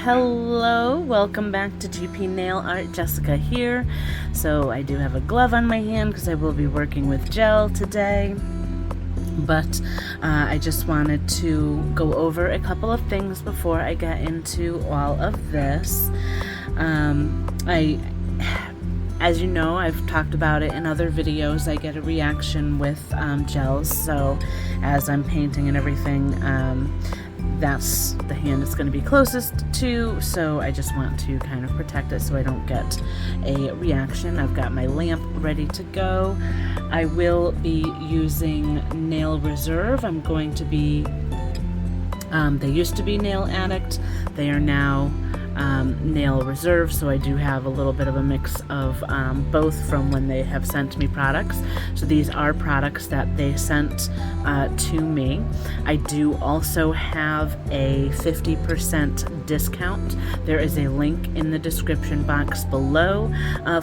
Hello, welcome back to GP Nail Art. Jessica here. So I do have a glove on my hand because I will be working with gel today. But I just wanted to go over a couple of things before I get into all of this. As you know, I've talked about it in other videos. I get a reaction with gels, so as I'm painting and everything, that's the hand it's going to be closest to, so I just want to kind of protect it so I don't get a reaction. I've got my lamp ready to go. I will be using Nail Reserve. I'm going to be, they used to be Nail Addict, they are now Nail Reserve, so I do have a little bit of a mix of both from when they have sent me products. So these are products that they sent to me. I do also have a 50% discount. There is a link in the description box below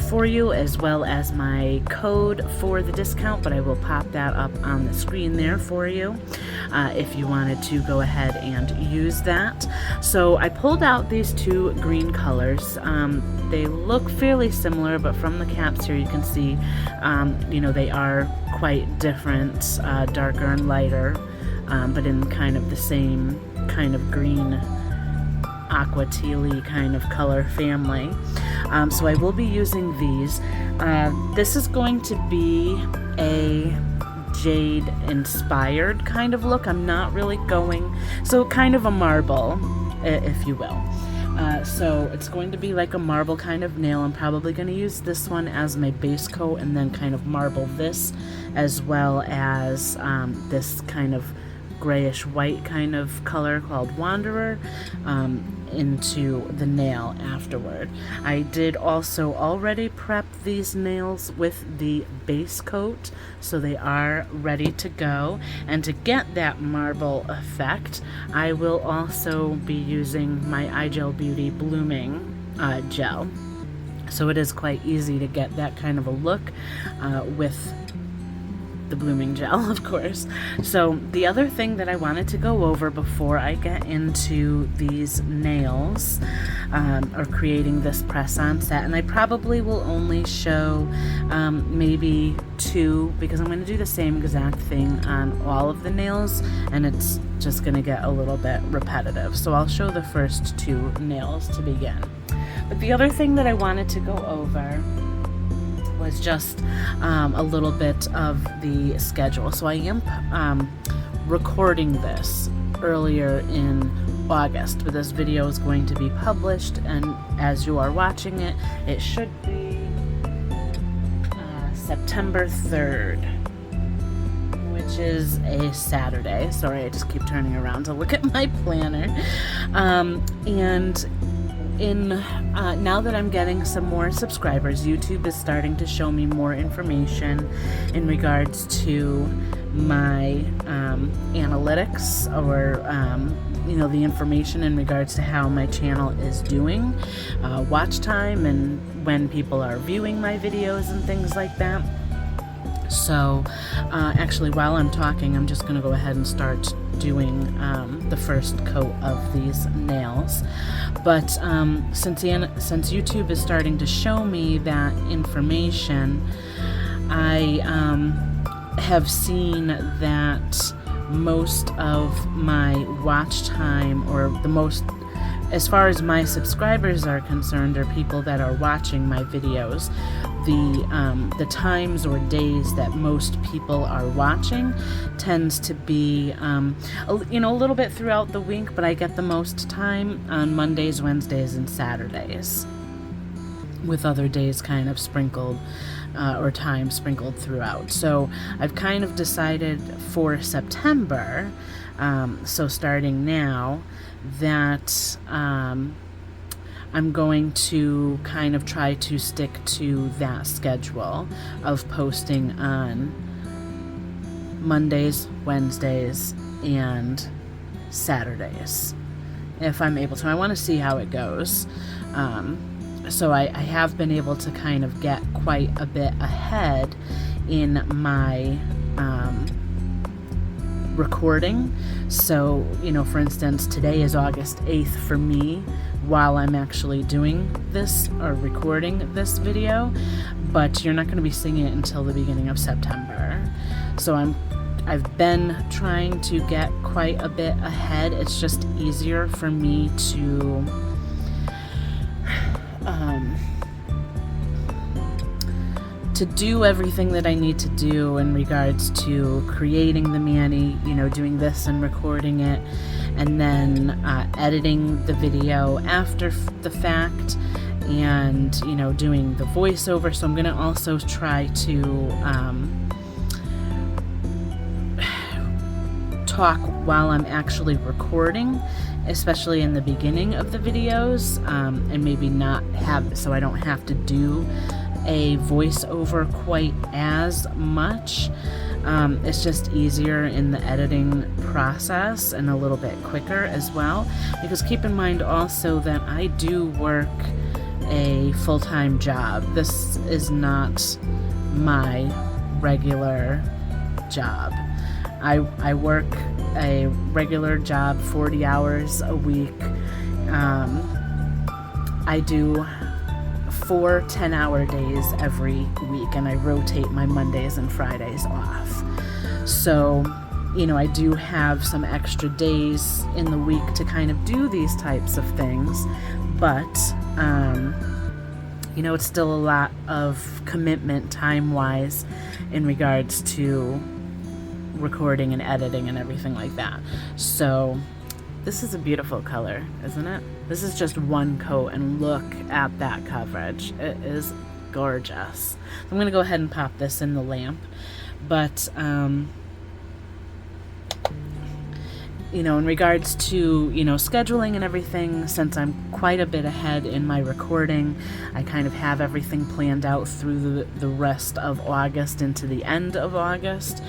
for you, as well as my code for the discount, but I will pop that up on the screen there for you if you wanted to go ahead and use that. So I pulled out these two green colors. They look fairly similar, but from the caps here you can see they are quite different, darker and lighter, but in kind of the same kind of green aqua teal-y kind of color family. So I will be using these. This is going to be a jade inspired kind of look. I'm not really going, so kind of a marble, if you will. So it's going to be like a marble kind of nail. I'm probably going to use this one as my base coat and then kind of marble this, as well as this kind of grayish white kind of color called Wanderer into the nail afterward. I did also already prep these nails with the base coat, so they are ready to go. And to get that marble effect, I will also be using my iGel Beauty Blooming gel. So it is quite easy to get that kind of a look with the blooming gel, of course. So the other thing that I wanted to go over before I get into these nails or creating this press-on set, and I probably will only show maybe two, because I'm going to do the same exact thing on all of the nails and it's just going to get a little bit repetitive. So I'll show the first two nails to begin. But the other thing that I wanted to go over was just a little bit of the schedule. So I am recording this earlier in August, but this video is going to be published, and as you are watching it, it should be September 3rd, which is a Saturday. Sorry, I just keep turning around to look at my planner. Now that I'm getting some more subscribers, YouTube is starting to show me more information in regards to my analytics, or the information in regards to how my channel is doing, watch time, and when people are viewing my videos and things like that. So actually, while I'm talking, I'm just going to go ahead and start doing the first coat of these nails. But since YouTube is starting to show me that information, I have seen that most of my watch time, or the most, as far as my subscribers are concerned, or people that are watching my videos, the times or days that most people are watching tends to be a little bit throughout the week, but I get the most time on Mondays, Wednesdays, and Saturdays, with other days kind of sprinkled or time sprinkled throughout. So I've kind of decided for September, so starting now, that I'm going to kind of try to stick to that schedule of posting on Mondays, Wednesdays, and Saturdays, if I'm able to. I want to see how it goes. So I have been able to kind of get quite a bit ahead in my recording. So, for instance, today is August 8th for me while I'm actually doing this or recording this video, but you're not going to be seeing it until the beginning of September. So I've been trying to get quite a bit ahead. It's just easier for me to do everything that I need to do in regards to creating the mani, doing this and recording it, and then editing the video after the fact, and doing the voiceover. So I'm going to also try to talk while I'm actually recording, especially in the beginning of the videos, and maybe not have, so I don't have to do a voiceover quite as much. It's just easier in the editing process and a little bit quicker as well, because keep in mind also that I do work a full-time job. This is not my regular job. I work a regular job, 40 hours a week. I do 4 10-hour days every week, and I rotate my Mondays and Fridays off. So, I do have some extra days in the week to kind of do these types of things, but, it's still a lot of commitment time-wise in regards to recording and editing and everything like that. So this is a beautiful color, isn't it? This is just one coat, and look at that coverage. It is gorgeous. I'm going to go ahead and pop this in the lamp. But, in regards to, scheduling and everything, since I'm quite a bit ahead in my recording, I kind of have everything planned out through the rest of August into the end of August.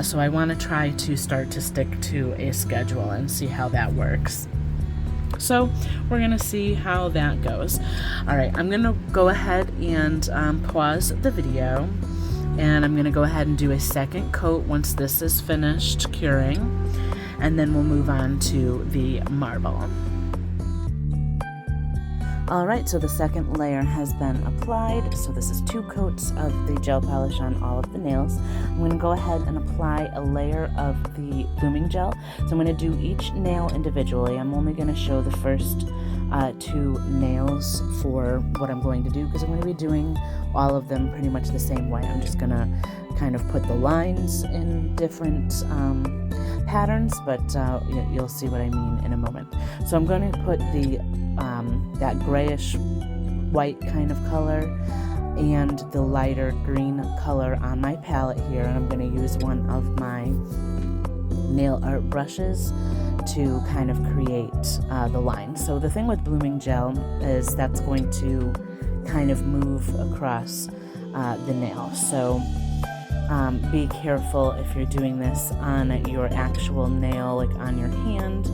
So I want to try to start to stick to a schedule and see how that works. So we're going to see how that goes. All right, I'm going to go ahead and pause the video, and I'm going to go ahead and do a second coat once this is finished curing, and then we'll move on to the marble. Alright, so the second layer has been applied. So this is 2 coats of the gel polish on all of the nails. I'm going to go ahead and apply a layer of the blooming gel. So I'm going to do each nail individually. I'm only going to show the first 2 nails for what I'm going to do, because I'm going to be doing all of them pretty much the same way. I'm just going to kind of put the lines in different patterns, but you'll see what I mean in a moment. So I'm going to put the that grayish white kind of color and the lighter green color on my palette here, and I'm going to use one of my nail art brushes to kind of create the line. So the thing with blooming gel is that's going to kind of move across the nail. So be careful if you're doing this on your actual nail, like on your hand,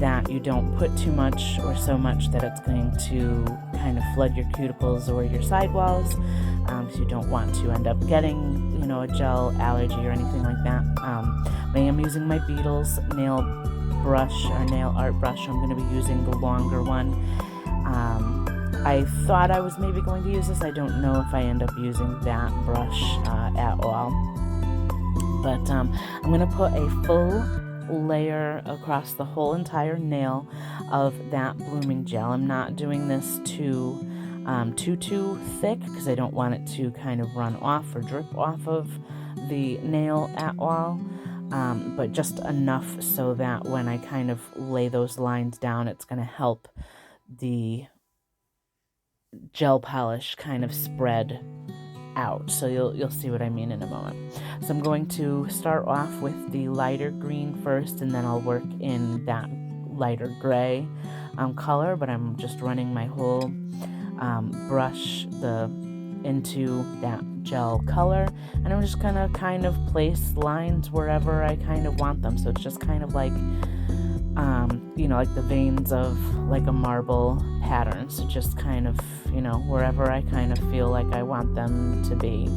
that you don't put too much or so much that it's going to kind of flood your cuticles or your sidewalls. So you don't want to end up getting, a gel allergy or anything like that. I am using my Beetles nail brush or nail art brush. I'm going to be using the longer one. I thought I was maybe going to use this. I don't know if I end up using that brush at all. But I'm going to put a full layer across the whole entire nail of that blooming gel. I'm not doing this too thick, because I don't want it to kind of run off or drip off of the nail at all. But just enough so that when I kind of lay those lines down, it's going to help the gel polish kind of spread out. So you'll see what I mean in a moment. So I'm going to start off with the lighter green first, and then I'll work in that lighter gray color, but I'm just running my whole brush into that gel color, and I'm just gonna kind of place lines wherever I kind of want them. So it's just kind of like like the veins of like a marble pattern. So just kind of, wherever I kind of feel like I want them to be.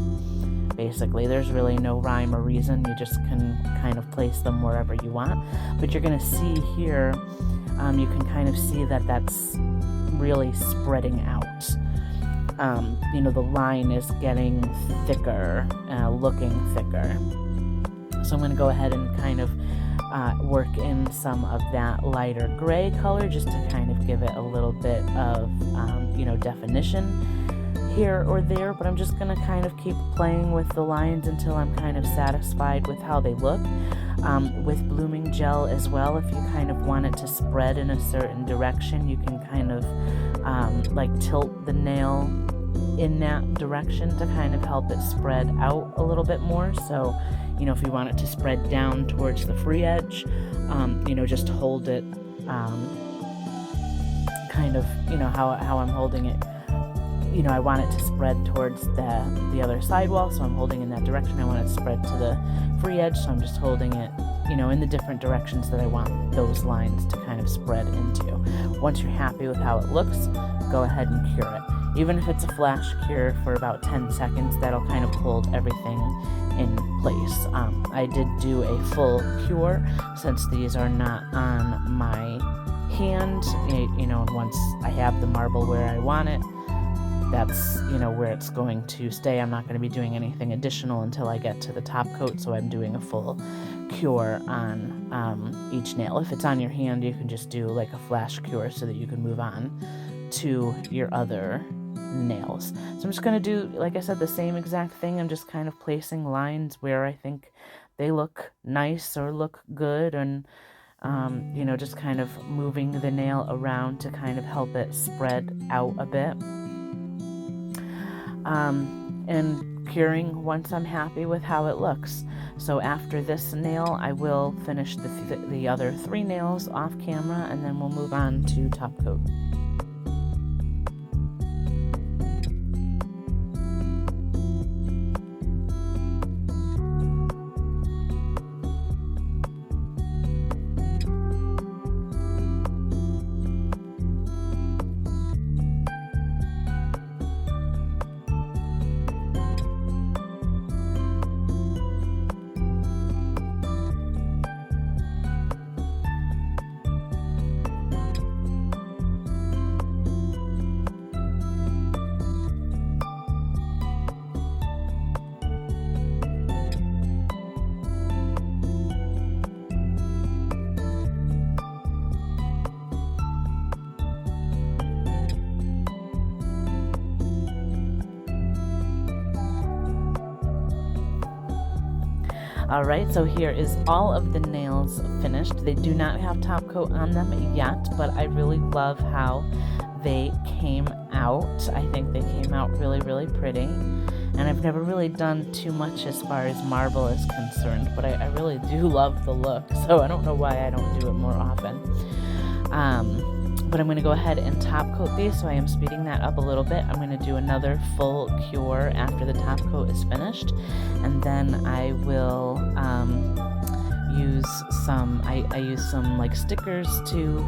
Basically, there's really no rhyme or reason. You just can kind of place them wherever you want. But you're going to see here, you can kind of see that that's really spreading out. The line is getting thicker, looking thicker. So I'm going to go ahead and kind of work in some of that lighter gray color just to kind of give it a little bit of, definition here or there, but I'm just going to kind of keep playing with the lines until I'm kind of satisfied with how they look. With blooming gel as well, if you kind of want it to spread in a certain direction, you can kind of tilt the nail in that direction to kind of help it spread out a little bit more. So, if you want it to spread down towards the free edge, just hold it kind of, how I'm holding it. I want it to spread towards the other sidewall, so I'm holding in that direction. I want it to spread to the free edge, so I'm just holding it, in the different directions that I want those lines to kind of spread into. Once you're happy with how it looks, go ahead and cure it. Even if it's a flash cure for about 10 seconds, that'll kind of hold everything in place. I did do a full cure since these are not on my hand, once I have the marble where I want it, that's where it's going to stay. I'm not going to be doing anything additional until I get to the top coat, so I'm doing a full cure on each nail. If it's on your hand, you can just do like a flash cure so that you can move on to your other nails. So I'm just going to do, like I said, the same exact thing. I'm just kind of placing lines where I think they look nice or look good, and just kind of moving the nail around to kind of help it spread out a bit. And curing once I'm happy with how it looks. So after this nail, I will finish the other 3 nails off camera, and then we'll move on to top coat. Alright, so here is all of the nails finished. They do not have top coat on them yet, but I really love how they came out. I think they came out really, really pretty. And I've never really done too much as far as marble is concerned, but I really do love the look, so I don't know why I don't do it more often. But I'm going to go ahead and top coat these, so I am speeding that up a little bit. I'm going to do another full cure after the top coat is finished, and then I will use some, I use some like stickers to,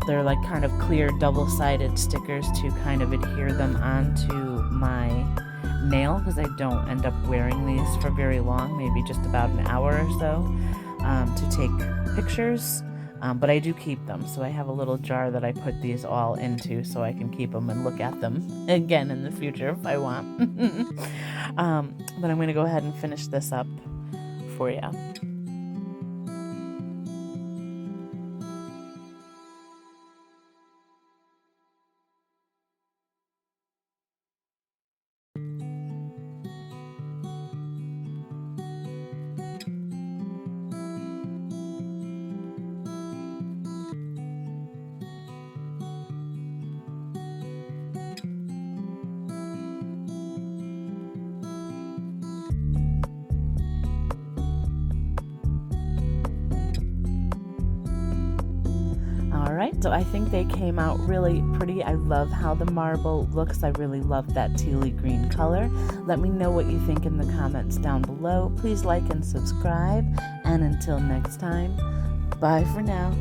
they're like kind of clear double-sided stickers to kind of adhere them onto my nail, because I don't end up wearing these for very long, maybe just about an hour or so, to take pictures. But I do keep them, so I have a little jar that I put these all into so I can keep them and look at them again in the future if I want. But I'm going to go ahead and finish this up for you. So I think they came out really pretty. I love how the marble looks. I really love that tealy green color. Let me know what you think in the comments down below. Please like and subscribe. And until next time, bye for now.